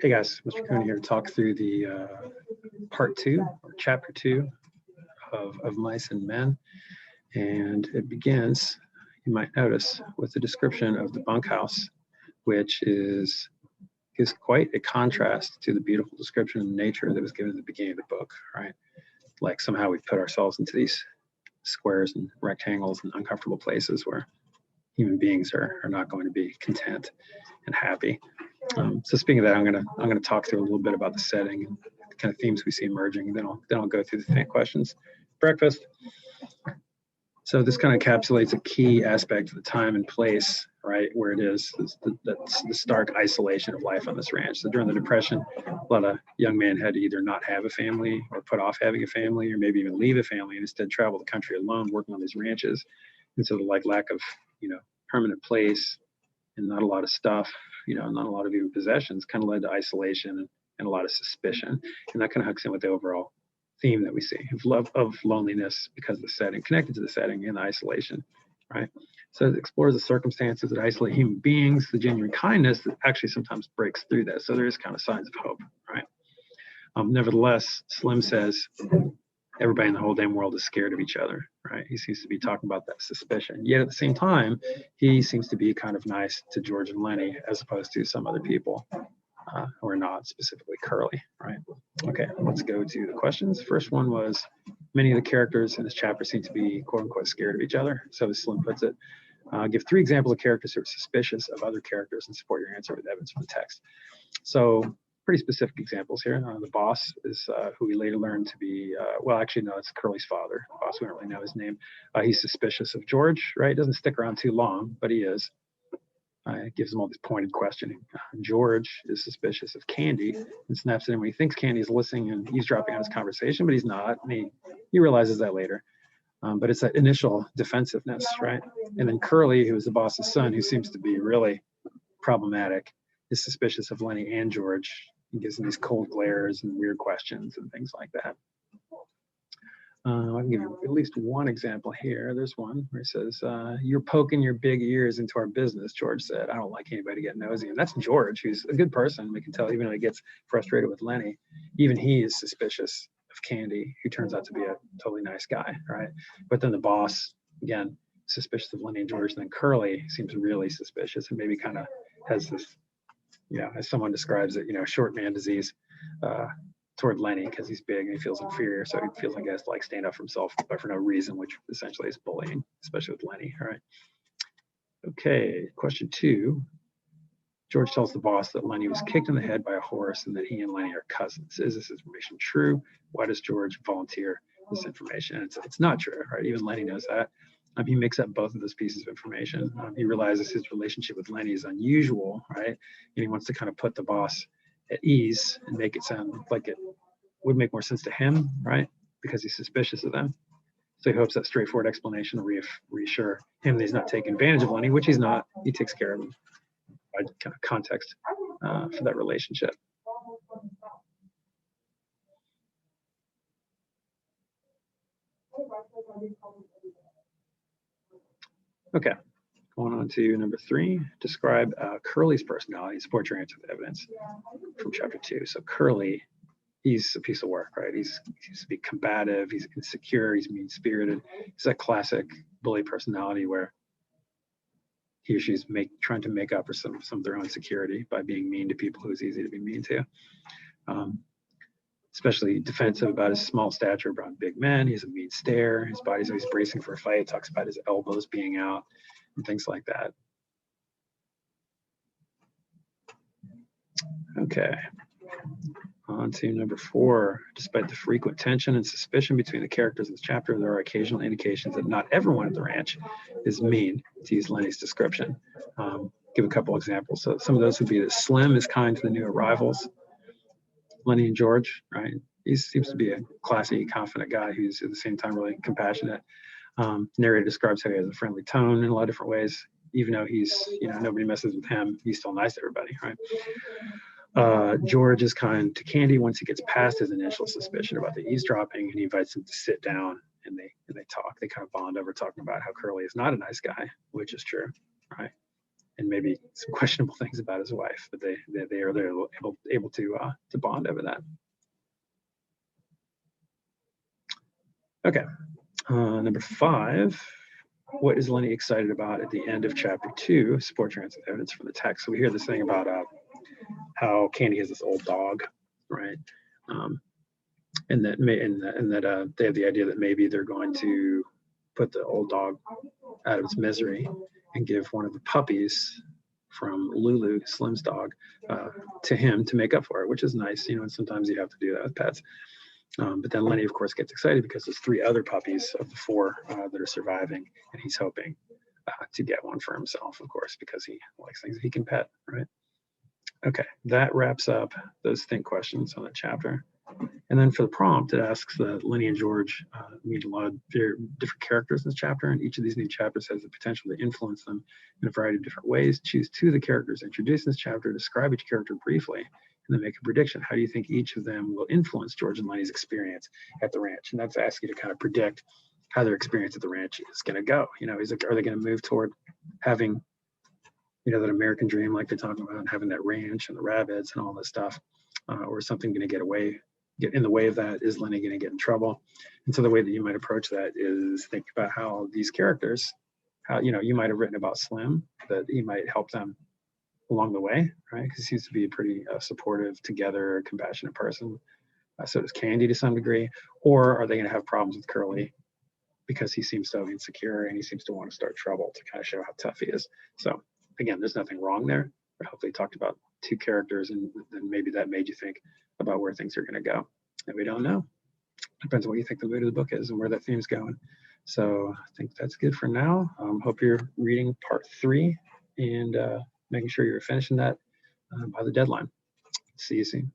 Hey guys, Mr. Coon here to talk through the part 2 or chapter 2 of Mice and Men. And it begins, you might notice, with the description of the bunkhouse, which is quite a contrast to the beautiful description of nature that was given at the beginning of the book, right? Like somehow we put ourselves into these squares and rectangles and uncomfortable places where human beings are not going to be content and happy. So speaking of that, I'm gonna talk through a little bit about the setting and the kind of themes we see emerging. Then I'll go through the questions. Breakfast. So this kind of encapsulates a key aspect of the time and place, right, where it is. That's the stark isolation of life on this ranch. So during the Depression, a lot of young men had to either not have a family or put off having a family, or maybe even leave a family and instead travel the country alone, working on these ranches. And so the lack of permanent place and not a lot of stuff, not a lot of even possessions, kind of led to isolation and a lot of suspicion. And that kind of hooks in with the overall theme that we see of loneliness because of the setting, connected to the setting and the isolation, right? So it explores the circumstances that isolate human beings, the genuine kindness that actually sometimes breaks through that. So there is kind of signs of hope, right? Nevertheless, Slim says everybody in the whole damn world is scared of each other, right? He seems to be talking about that suspicion. Yet at the same time, he seems to be kind of nice to George and Lenny as opposed to some other people who are not, specifically Curly, right? Okay, let's go to the questions. First one was, many of the characters in this chapter seem to be quote unquote scared of each other. So as Slim puts it, give 3 examples of characters who are suspicious of other characters and support your answer with evidence from the text. So pretty specific examples here. The boss is who we later learned to be, well, actually, no, it's Curly's father. The boss, we don't really know his name. He's suspicious of George, right? Doesn't stick around too long, but he is. It gives him all this pointed questioning. George is suspicious of Candy and snaps at him when he thinks Candy is listening and eavesdropping on his conversation, but he's not. And he realizes that later. But it's that initial defensiveness, right? And then Curly, who is the boss's son, who seems to be really problematic, is suspicious of Lenny and George. He gives him these cold glares and weird questions and things like that. I can give you at least one example here. There's one where he says, you're poking your big ears into our business, George said. I don't like anybody getting nosy. And that's George, who's a good person. We can tell even though he gets frustrated with Lenny, even he is suspicious of Candy, who turns out to be a totally nice guy, right? But then the boss, again, suspicious of Lenny and George. And then Curly seems really suspicious and maybe kind of has this, as someone describes it, short man disease toward Lenny because he's big and he feels inferior. So he feels like he has to stand up for himself, but for no reason, which essentially is bullying, especially with Lenny. All right. Okay. Question 2. George tells the boss that Lenny was kicked in the head by a horse and that he and Lenny are cousins. Is this information true? Why does George volunteer this information? It's not true, right? Even Lenny knows that. He makes up both of those pieces of information. He realizes his relationship with Lenny is unusual, right? And he wants to kind of put the boss at ease and make it sound like it would make more sense to him, right? Because he's suspicious of them. So he hopes that straightforward explanation will reassure him that he's not taking advantage of Lenny, which he's not. He takes care of him by kind of context for that relationship. Okay, going on to number 3, describe Curly's personality, support your answer with evidence from chapter 2. So Curly, he's a piece of work, right? He seems to be combative, he's insecure, he's mean-spirited. He's that classic bully personality where he or she's trying to make up for some of their own insecurity by being mean to people who it's easy to be mean to. Especially defensive about his small stature around big men. He has a mean stare. His body's always bracing for a fight. He talks about his elbows being out and things like that. Okay. On to number 4. Despite the frequent tension and suspicion between the characters in this chapter, there are occasional indications that not everyone at the ranch is mean, to use Lenny's description. Give a couple examples. So some of those would be that Slim is kind to the new arrivals. Lenny and George, right? He seems to be a classy, confident guy who's at the same time really compassionate. Narrator describes how he has a friendly tone in a lot of different ways. Even though he's, nobody messes with him, he's still nice to everybody, right? George is kind to Candy once he gets past his initial suspicion about the eavesdropping, and he invites him to sit down and they talk. They kind of bond over talking about how Curly is not a nice guy, which is true, right? and maybe some questionable things about his wife, but they are there able to bond over that. Okay, number 5. What is Lenny excited about at the end of chapter 2? Support transit evidence from the text. So we hear this thing about how Candy has this old dog, right? And that they have the idea that maybe they're going to put the old dog out of its misery and give one of the puppies from Lulu, Slim's dog, to him to make up for it, which is nice, and sometimes you have to do that with pets. But then Lenny, of course, gets excited because there's 3 other puppies of the 4 that are surviving, and he's hoping to get one for himself, of course, because he likes things he can pet, right? Okay, that wraps up those think questions on that chapter. And then for the prompt, it asks that Lenny and George meet a lot of different characters in this chapter, and each of these new chapters has the potential to influence them in a variety of different ways. Choose 2 of the characters introduced in this chapter, describe each character briefly, and then make a prediction. How do you think each of them will influence George and Lenny's experience at the ranch? And that's asking you to kind of predict how their experience at the ranch is going to go. Are they going to move toward having, that American dream like they talk about, having that ranch and the rabbits and all this stuff, or is something going to get in the way of that? Is Lenny going to get in trouble? And so the way that you might approach that is think about how these characters, you might have written about Slim, that he might help them along the way, right? Because he seems to be a pretty supportive, together, compassionate person. So does Candy to some degree. Or are they going to have problems with Curly because he seems so insecure and he seems to want to start trouble to kind of show how tough he is? So again, there's nothing wrong there. I hopefully talked about 2 characters, and then maybe that made you think about where things are going to go. And we don't know. Depends on what you think the mood of the book is and where that theme's going. So I think that's good for now. Hope you're reading part 3 and making sure you're finishing that by the deadline. See you soon.